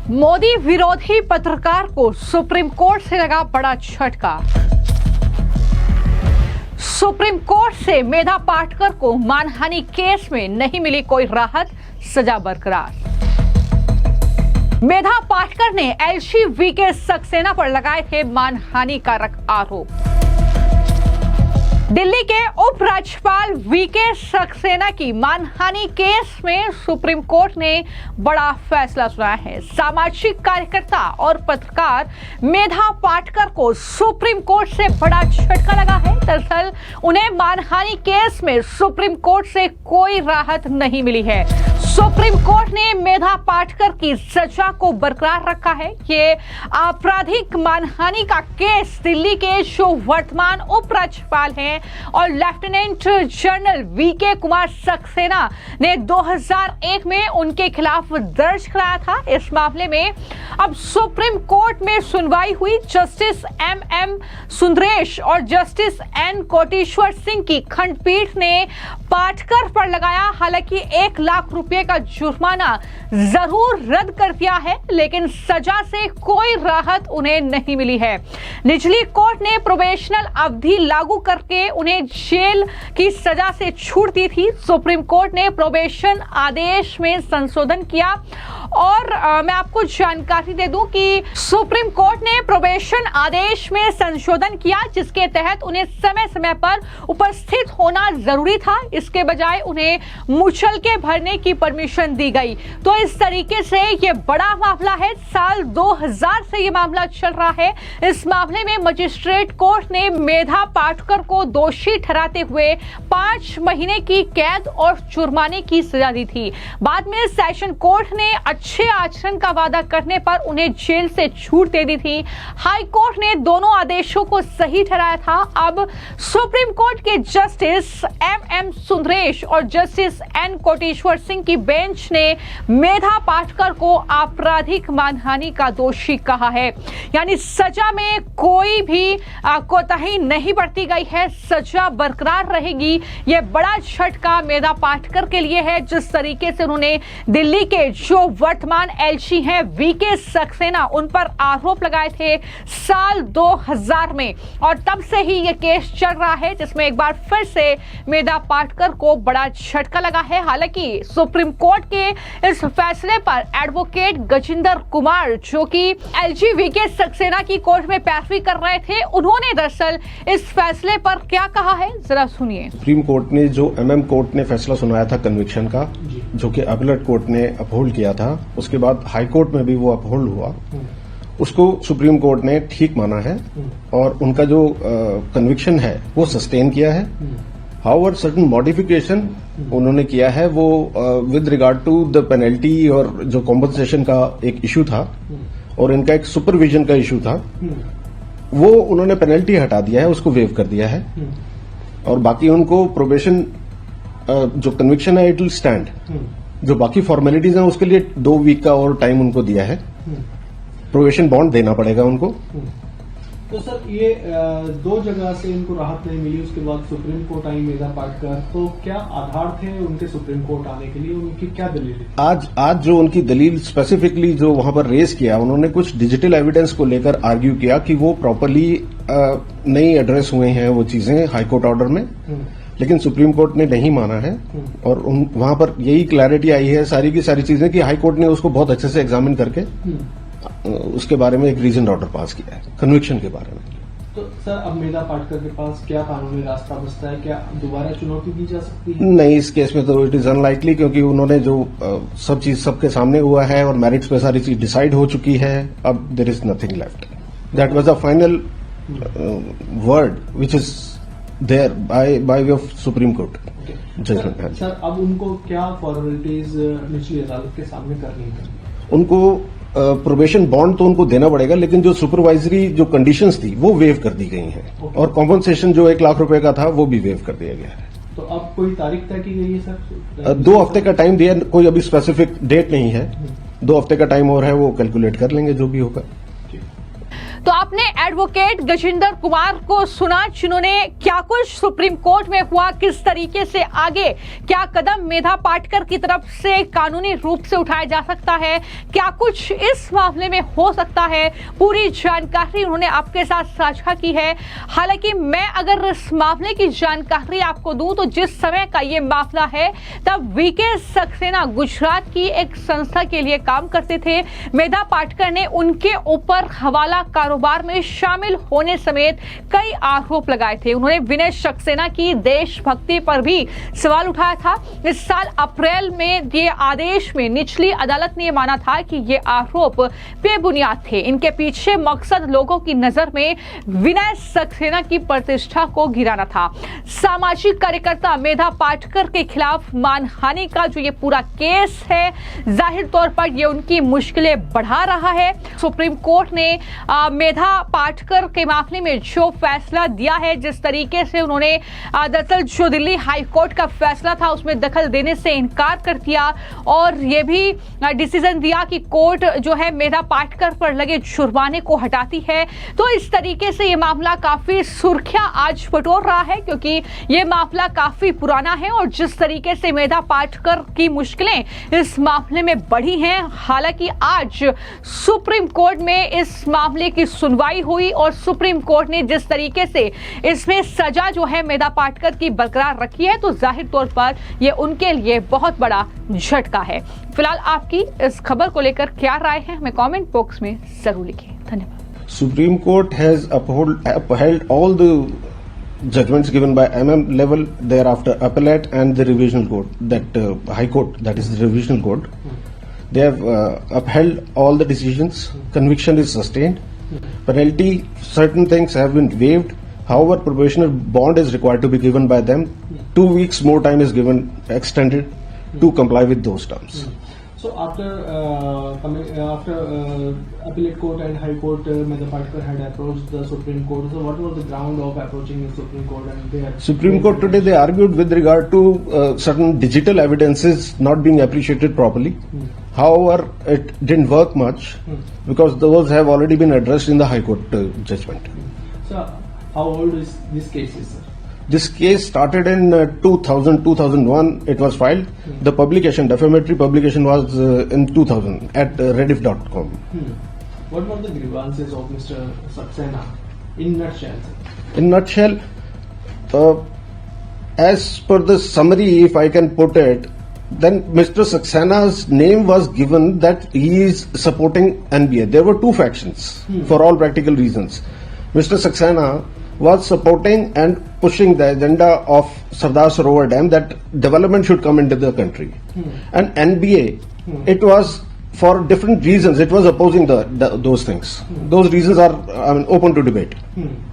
मोदी विरोधी पत्रकार को सुप्रीम कोर्ट से लगा बड़ा झटका। सुप्रीम कोर्ट से मेधा पाटकर को मानहानि केस में नहीं मिली कोई राहत, सजा बरकरार। मेधा पाटकर ने एलजी वीके सक्सेना पर लगाए थे मानहानि कारक आरोप। दिल्ली के उपराज्यपाल वीके सक्सेना की मानहानि केस में सुप्रीम कोर्ट ने बड़ा फैसला सुनाया है। सामाजिक कार्यकर्ता और पत्रकार मेधा पाटकर को सुप्रीम कोर्ट से बड़ा झटका लगा है। दरअसल उन्हें मानहानि केस में सुप्रीम कोर्ट से कोई राहत नहीं मिली है। सुप्रीम कोर्ट ने मेधा पाटकर की सजा को बरकरार रखा है। ये आपराधिक मानहानि का केस दिल्ली के जो वर्तमान उपराज्यपाल हैं और lieutenant general VK Kumar Saxena ने 2001 में उनके खिलाफ दर्ज कराया था। इस मामले में अब सुप्रीम कोर्ट में सुनवाई हुई। जस्टिस एम सुंदरेश और जस्टिस एन कोटेश्वर सिंह की खंडपीठ ने पाटकर पर लगाया हालांकि 1 लाख रुपए का जुर्माना जरूर रद्द कर दिया है, लेकिन सजा से कोई राहत उन्हें नहीं मिली है। निचली कोर्ट ने प्रोबेशनल अवधि लागू करके उन्हें जेल की सजा से छूट दी थी। सुप्रीम कोर्ट ने प्रोबेशन आदेश में संशोधन किया और मैं आपको जानकारी दे दूं कि सुप्रीम कोर्ट ने प्रोबेशन आदेश में संशोधन किया, जिसके तहत उन्हें समय समय पर उपस्थित होना जरूरी था। इसके बजाय उन्हें मुचलके भरने की परमिशन दी गई। तो इस तरीके से ये बड़ा मामला है। साल 2000 से ये मामला चल रहा है। इस मामले में मजिस्ट्रेट कोर्ट ने मेधा पाटकर को दोषी ठहराते हुए 5 महीने की कैद और जुर्माने की सजा दी थी। बाद में सेशन कोर्ट ने अच्छे आचरण का वादा करने पर उन्हें जेल से छूट दे दी थी। हाई कोर्ट ने दोनों आदेशों को सही ठहराया था। अब सुप्रीम कोर्ट के जस्टिस एम सुंदरेश और जस्टिस एन कोटेश्वर सिंह की बेंच ने मेधा पाटकर को आपराधिक मानहानि का दोषी कहा है। यानी सजा में कोई भी कोताही नहीं बरती गई है, सजा बरकरार रहेगी। यह बड़ा झटका मेधा पाटकर के लिए है। जिस तरीके से उन्होंने दिल्ली के जो वर्तमान एलजी हैं वीके सक्सेना, उन पर आरोप लगाए थे साल 2000 में और तब से ही यह केस चल रहा है, जिसमें एक बार फिर से मेधा पाटकर को बड़ा झटका लगा है। हालांकि सुप्रीम कोर्ट के इस फैसले पर एडवोकेट गजिंदर कुमार, जो कि एलजी वीके सक्सेना की कोर्ट में पैरवी कर रहे थे, उन्होंने दरअसल इस फैसले पर क्या कहा है, जरा सुनिए। सुप्रीम कोर्ट ने जो कोर्ट ने फैसला सुनाया था कन्विक्शन का, जो कि अपीलेट कोर्ट ने अपहोल्ड किया था, उसके बाद हाई कोर्ट में भी वो अपहोल्ड हुआ, उसको सुप्रीम कोर्ट ने ठीक माना है और उनका जो कन्विक्शन है वो सस्टेन किया है। हाउएवर सर्टेन मॉडिफिकेशन उन्होंने किया है वो with regard to the penalty और जो कॉम्पनसेशन का एक इश्यू था और इनका एक सुपरविजन का इश्यू था, वो उन्होंने पेनल्टी हटा दिया है, उसको वेव कर दिया है और बाकी उनको प्रोबेशन जो कन्विक्शन है इट विल स्टैंड। जो बाकी फॉर्मेलिटीज हैं उसके लिए 2 वीक का और टाइम उनको दिया है। प्रोबेशन बॉन्ड देना पड़ेगा उनको। तो सर ये 2 जगह से इनको राहत नहीं मिली, उसके बाद सुप्रीम कोर्ट आई मेधा पाटकर, तो क्या आधार थे उनके सुप्रीम कोर्ट आने के लिए, उनकी क्या दलील थी? आज जो उनकी दलील स्पेसिफिकली जो वहां पर रेज किया, उन्होंने कुछ डिजिटल एविडेंस को लेकर आर्ग्यू किया कि वो प्रॉपरली नहीं एड्रेस हुए हैं वो चीजें हाईकोर्ट ऑर्डर में, लेकिन सुप्रीम कोर्ट ने नहीं माना है और वहां पर यही क्लैरिटी आई है सारी की सारी चीजें कि हाईकोर्ट ने उसको बहुत अच्छे से एग्जामिन करके उसके बारे में एक रीजन ऑर्डर पास किया है कन्विक्शन के बारे में। तो सर अब मेधा पाटकर के पास क्या कानूनी रास्ता बचता है? क्या दोबारा चुनौती दी जा सकती है? नहीं, इस केस में तो इट इज अनलाइकली, क्योंकि उन्होंने जो सब चीज सबके सामने हुआ है और मेरिट्स पे सारी चीज डिसाइड हो चुकी है। अब there is nothing left. That was a final word which is there by way of supreme court judgement. Sir अब उनको क्या फॉर्मेलिटीज निचली अदालत के सामने करनी है? उनको प्रोबेशन बॉन्ड तो उनको देना पड़ेगा, लेकिन जो सुपरवाइजरी जो कंडीशंस थी वो वेव कर दी गई हैं और कॉम्पनसेशन जो 1 लाख रुपए का था वो भी वेव कर दिया गया है। तो अब कोई तारीख तय की गई है सर? 2 हफ्ते का टाइम दिया, कोई अभी स्पेसिफिक डेट नहीं है। 2 हफ्ते का टाइम और है, वो कैलकुलेट कर लेंगे जो भी होगा। तो आपने एडवोकेट गजेंद्र कुमार को सुना, जिन्होंने क्या कुछ सुप्रीम कोर्ट में हुआ, किस तरीके से आगे क्या कदम मेधा पाटकर की तरफ से कानूनी रूप से उठाया जा सकता है, क्या कुछ इस मामले में हो सकता है, पूरी जानकारी उन्होंने आपके साथ साझा की है। हालांकि मैं अगर इस मामले की जानकारी आपको दूं तो जिस समय का ये मामला है तब वीके सक्सेना गुजरात की एक संस्था के लिए काम करते थे। मेधा पाटकर ने उनके ऊपर हवाला कारोबार में शामिल होने समेत कई आरोप लगाए थे। उन्होंने विनय सक्सेना की देशभक्ति पर भी सवाल उठाया था। इस साल अप्रैल में ये आदेश में निचली अदालत ने माना था कि ये आरोप बेबुनियाद थे। इनके पीछे मकसद लोगों की नजर में विनय सक्सेना की प्रतिष्ठा को गिराना था। सामाजिक कार्यकर्ता मेधा पाटकर के खिलाफ मानहानि का जो ये पूरा केस है, जाहिर तौर पर ये उनकी मुश्किलें बढ़ा रहा है। सुप्रीम कोर्ट ने मेधा पाटकर के मामले में जो फैसला दिया है, जिस तरीके से उन्होंने दरअसल जो दिल्ली हाई कोर्ट का फैसला था उसमें दखल देने से इनकार कर दिया और ये भी डिसीजन दिया कि कोर्ट जो है मेधा पाटकर पर लगे जुर्माने को हटाती है। तो इस तरीके से ये मामला काफी सुर्खियां आज बटोर रहा है, क्योंकि ये मामला काफी पुराना है और जिस तरीके से मेधा पाटकर की मुश्किलें इस मामले में बढ़ी हैं। हालांकि आज सुप्रीम कोर्ट में इस मामले की सुनवाई हुई और सुप्रीम कोर्ट ने जिस तरीके से इसमें सजा जो है मेधा पाटकर की बरकरार रखी है, तो जाहिर तौर पर यह उनके लिए बहुत बड़ा झटका है। फिलहाल आपकी इस खबर को लेकर क्या राय है, हमें कमेंट बॉक्स में जरूर लिखिए। धन्यवाद। Supreme Court has upheld all the judgments given by MM level, thereafter appellate and the revisional court, that High Court, that is the revisional court. They have upheld all the decisions. Conviction is sustained. Penalty, certain things have been waived. However, probationary bond is required to be given by them. 2 weeks more time is given, extended to comply with those terms. So after appellate court and high court, Meधा Patkar had approached the Supreme Court. So what was the ground of approaching the Supreme Court? And they had Supreme Court today they argued with regard to certain digital evidences not being appreciated properly. However, it didn't work much because those have already been addressed in the High Court judgment. So how old is this case, sir? This case started in 2001. It was filed. The publication, defamatory publication, was in 2000 at rediff.com. What were the grievances of Mr. Saxena in nutshell, sir? In nutshell, as per the summary, if I can put it, then Mr. Saxena's name was given that he is supporting NBA. There were two factions for all practical reasons. Mr. Saxena was supporting and pushing the agenda of Sardar Sarovar Dam, that development should come into the country. And NBA, it was for different reasons. It was opposing those things. Those reasons are open to debate.